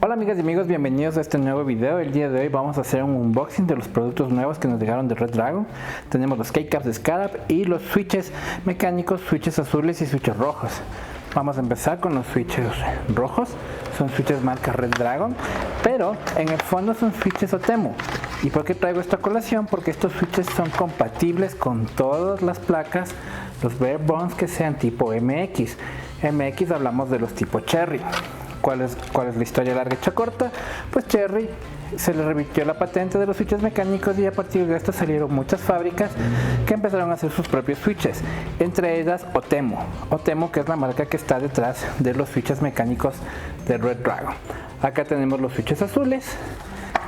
Hola amigas y amigos, bienvenidos a este nuevo video. El día de hoy vamos a hacer un unboxing de los productos nuevos que nos llegaron de Red Dragon. Tenemos los keycaps de Scarab y los switches mecánicos, switches azules y switches rojos. Vamos a empezar con los switches rojos. Son switches marca Red Dragon, pero en el fondo son switches Otemu. ¿Y por qué traigo esta colación? Porque estos switches son compatibles con todas las placas, los bare bones que sean tipo MX. MX hablamos de los tipo Cherry. ¿Cuál es la historia larga hecha corta? Pues Cherry se le revirtió la patente de los switches mecánicos y a partir de esto salieron muchas fábricas que empezaron a hacer sus propios switches, entre ellas Otemu. Otemu, que es la marca que está detrás de los switches mecánicos de Red Dragon. Acá tenemos los switches azules,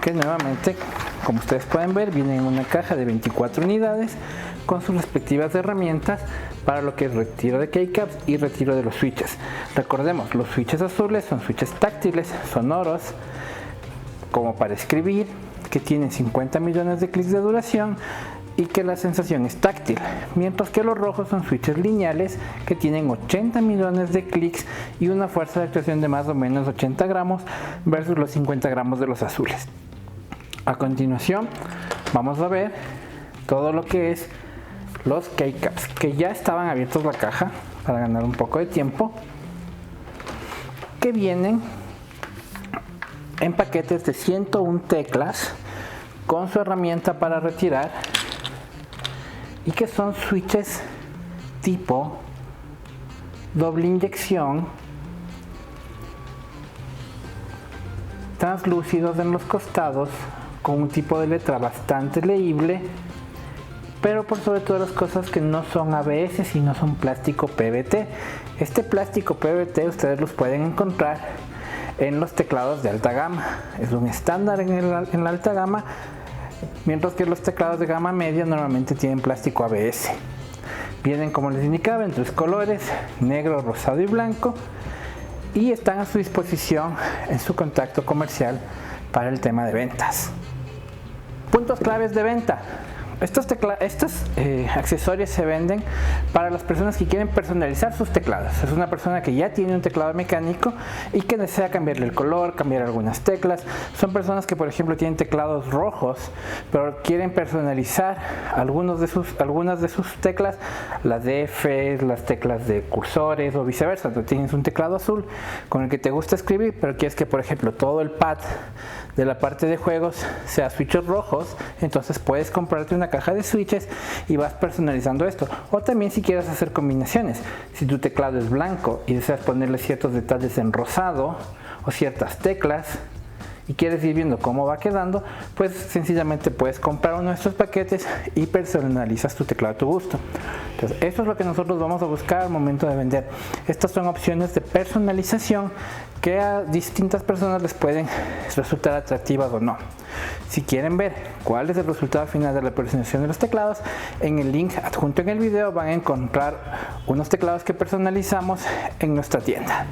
que nuevamente, como ustedes pueden ver, vienen en una caja de 24 unidades con sus respectivas herramientas para lo que es retiro de keycaps y retiro de los switches. Recordemos, los switches azules son switches táctiles, sonoros, como para escribir, que tienen 50 millones de clics de duración y que la sensación es táctil, mientras que los rojos son switches lineales que tienen 80 millones de clics y una fuerza de actuación de más o menos 80 gramos versus los 50 gramos de los azules. A continuación vamos a ver todo lo que es los keycaps, que ya estaban abiertos la caja para ganar un poco de tiempo, que vienen en paquetes de 101 teclas con su herramienta para retirar y que son switches tipo doble inyección, translúcidos en los costados, con un tipo de letra bastante leíble, pero por sobre todas las cosas que no son ABS sino son plástico PVT. Este plástico PVT ustedes los pueden encontrar en los teclados de alta gama, es un estándar en la alta gama, mientras que los teclados de gama media normalmente tienen plástico ABS. Vienen, como les indicaba, en tres colores: negro, rosado y blanco, y están a su disposición en su contacto comercial para el tema de ventas. Puntos claves de venta. Estos accesorios se venden para las personas que quieren personalizar sus teclados. Es una persona que ya tiene un teclado mecánico y que desea cambiarle el color, cambiar algunas teclas. Son personas que, por ejemplo, tienen teclados rojos, pero quieren personalizar algunas de sus teclas, las de F, las teclas de cursores o viceversa. Tú tienes un teclado azul con el que te gusta escribir, pero quieres que, por ejemplo, todo el pad de la parte de juegos sea switches rojos, entonces puedes comprarte una caja de switches y vas personalizando esto. O también, si quieres hacer combinaciones, si tu teclado es blanco y deseas ponerle ciertos detalles en rosado o ciertas teclas y quieres ir viendo cómo va quedando, pues sencillamente puedes comprar uno de estos paquetes y personalizas tu teclado a tu gusto. Entonces, esto es lo que nosotros vamos a buscar al momento de vender. Estas son opciones de personalización que a distintas personas les pueden resultar atractivas o no. Si quieren ver cuál es el resultado final de la personalización de los teclados, en el link adjunto en el video van a encontrar unos teclados que personalizamos en nuestra tienda.